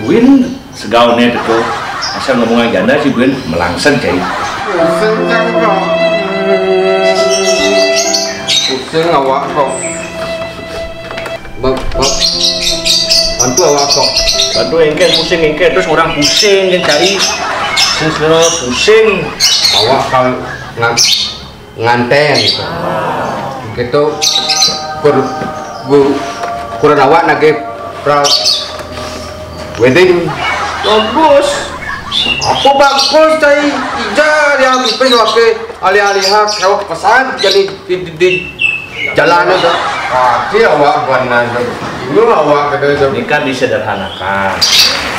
Win segaunnya itu asal ngomong janda si Win melangseng cai. Pusing awak kok. Bantu awak kok. Bantu engke pusing engke terus orang pusing yang cari. Pusing. Awak kalau nganten gitu. Kurang awak nage pra wedding bagus. Apa bagus cai ija yang pipin wake alih-alih hak awak pesan jadi di jalan itu. Pasti awak benar. Ini awak kata nikah disederhanakan.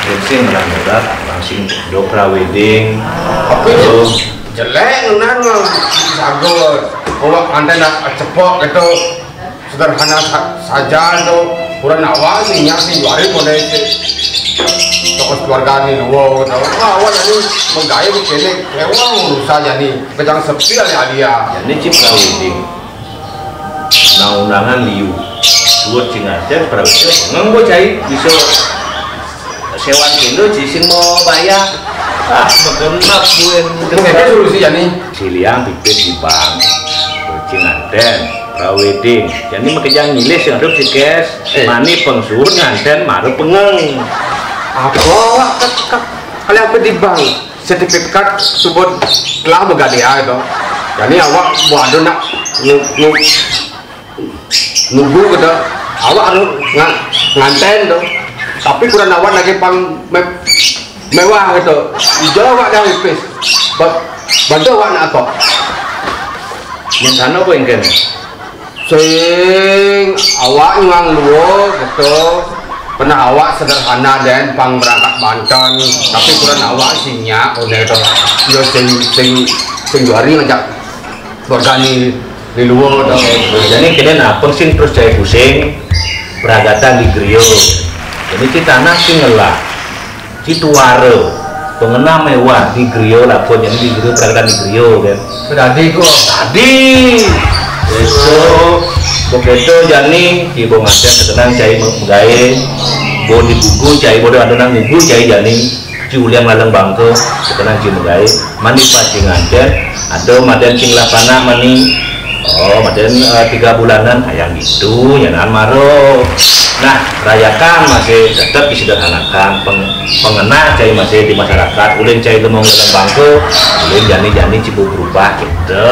Penting benar-benar langsung do pra wedding. Apa itu jelek nan sagot. Awak anten nak cepok gitu. Sederhana saja tuh kurang awal sih nyasi hari pada tokoh keluarga nih wow awal ini menggaya begini lewat urusan jadi kejang sepi alia jadi cipta wedding nah undangan liu buat cingaten perawatnya nganggo cai bisa sewan kilo sing mau bayar begenap buen itu solusi jadi siliang pipit di bank cingaten wedding, jadi makanya ngilis yang harus dikes, mani pengsuhun nganten maru pengeng. Apa kalian apa di bank sertifikat subut telah begadea itu. Jadi awak buat nak nunggu gitu, awak nganten tuh. Tapi kurang awak lagi pang mewah gitu. Hijau awak dah ipis, bantu awak nak apa? Yang sana apa yang kena? Sing awak nyuang luo gitu pernah awak sederhana dan pang berangkat Banten tapi kurang awak sinyak udah itu yo sing hari ngajak bergani di luar jadi kita napeng sing terus saya pusing beragatan di Grio jadi kita nasi ngelah Cituare pengena mewah di Grio lah pun jadi di Grio beragatan di Grio kan tadi kok tadi itu begitu jani ibu ngajar setenang cai menggawe bo di buku cai bodoh ada nang buku cai jani ciuliang laleng bangke setenang cai menggawe mani pacing ngajar ada maden cing lapana mani maden 3 bulanan ayang gitu nyanan maro nah rayakan masih tetap disederhanakan pengena cai masih di masyarakat ulin cai lemong laleng bangke ulin jani cipu berubah gitu.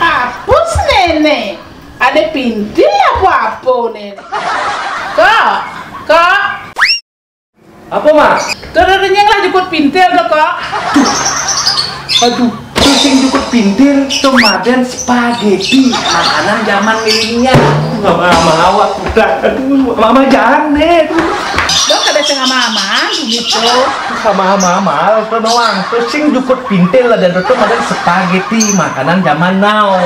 Hapus nenek, ada pintu apa nenek? Kak, Apa mas? turunnya lah jemput pintu kok. Aduh, pusing cukup pintir tomaten spaghetti makanan zaman milenial. Mama awak udah, aduh, mama jangan nih. Dok ada setengah mama gitu. Sama mama, doang. Pusing cukup pintir lah dan itu makan spaghetti makanan zaman now.